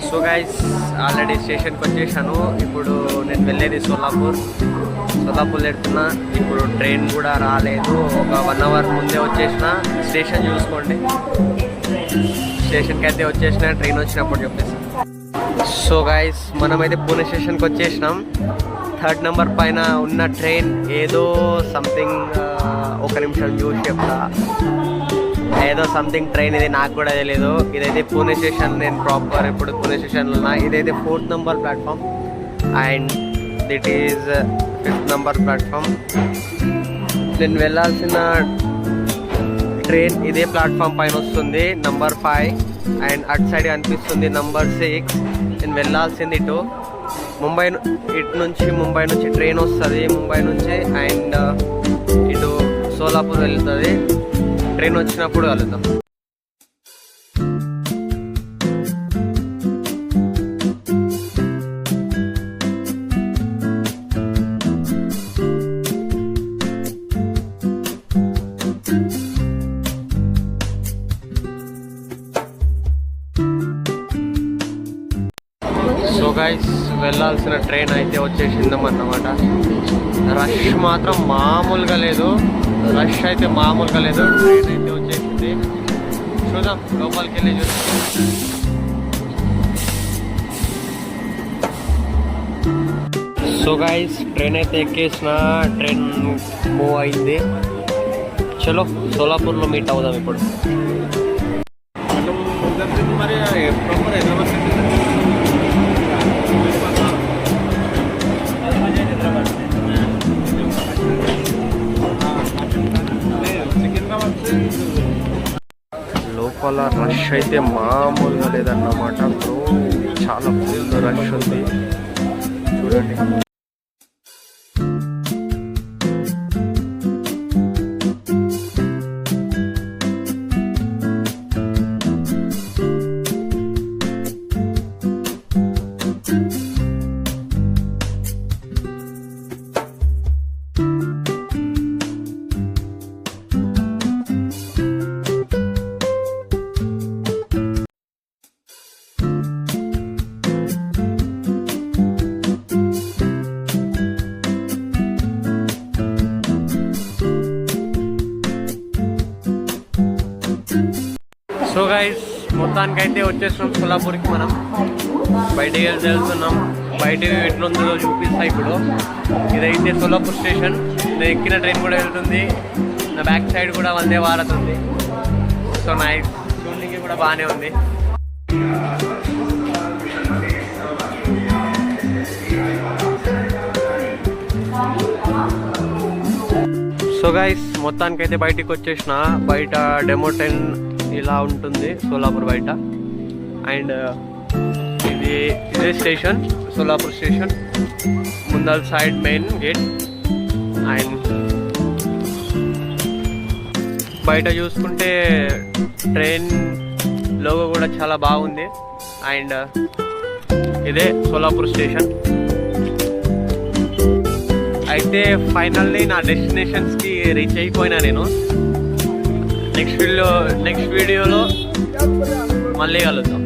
So guys already స్టేషన్కి వచ్చేసాను. ఇప్పుడు నేను వెళ్ళేది సోలాపూర్ వెళ్తున్నా. ఇప్పుడు ట్రైన్ కూడా రాలేదు, ఒక 1 అవర్ ముందే వచ్చేసిన. స్టేషన్ చూసుకోండి, స్టేషన్కి అయితే వచ్చేసిన, ట్రైన్ వచ్చినప్పుడు చెప్పేస్తాను. సో గైస్ మనమైతే పూణే స్టేషన్కి వచ్చేసినాం. 3rd నెంబర్ పైన ఉన్న ట్రైన్ ఏదో సంథింగ్, ఒక నిమిషం చూసి చెప్తా. ఏదో సంథింగ్ ట్రైన్ ఇది, నాకు కూడా తెలియదు. ఇదైతే పూణే స్టేషన్, నేను ప్రాపర్ ఇప్పుడు పూణే స్టేషన్లో ఉన్నా. ఇదైతే 4th number platform and that is 5th number platform. నేను వెళ్ళాల్సిన ట్రైన్ ఇదే ప్లాట్ఫామ్ పైన వస్తుంది, నెంబర్ 5. అండ్ అటు సైడ్ అనిపిస్తుంది నెంబర్ 6. నేను వెళ్ళాల్సింది ఇటు ముంబై నుంచి ట్రైన్ వస్తుంది ముంబై నుంచి. అండ్ ఇటు సోలాపూర్ వెళ్తుంది. ట్రైన్ వచ్చినప్పుడు కలుద్దాం. సో గైస్ వెళ్ళాల్సిన ట్రైన్ అయితే వచ్చేసిందన్నమాట. రష్ మాత్రం మామూలుగా లేదు, రష్ అయితే మామూలుగా లేదు. ట్రైన్ అయితే వచ్చేసింది, చూద్దాం లోపలికి వెళ్ళి చూద్దాం. సో గైస్ ట్రైన్ అయితే ఎక్కేసిన, ట్రైన్ మూవ్ అయింది. చలో సోలాపూర్లో మీట్ అవుదాం ఇప్పుడు. లోపల రష్ అయితే మామూలుగా లేదన్నమాట బ్రో, చాలా ఫుల్ రష్ ఉంది చూడండి. సో గైస్ మొత్తానికైతే వచ్చేస్తున్నాం సోలాపూర్కి. మనం బయటికి వెళ్తున్నాం, బయటికి ఎట్లుందో చూపిస్తా ఇప్పుడు. ఇదైతే సోలాపూర్ స్టేషన్. నేను ఎక్కిన ట్రైన్ కూడా వెళ్తుంది, నా బ్యాక్ సైడ్ కూడా వందే భారత్ ఉంది. సో నైస్, చూడడానికి కూడా బాగానే ఉంది. సో గైస్ మొత్తానికైతే బయటికి వచ్చేసిన. బయట డెమో ట్రైన్ ఇలా ఉంటుంది సోలాపూర్ బయట. అండ్ ఇదే స్టేషన్, సోలాపూర్ స్టేషన్. ముందర సైడ్ మెయిన్ గేట్. అండ్ బయట చూసుకుంటే ట్రైన్ లోగో కూడా చాలా బాగుంది. అండ్ ఇదే సోలాపూర్ స్టేషన్. అయితే ఫైనల్లీ నా డెస్టినేషన్స్కి రీచ్ అయిపోయినా నేను. నెక్స్ట్ వీడియోలో మళ్ళీ కలుద్దాం.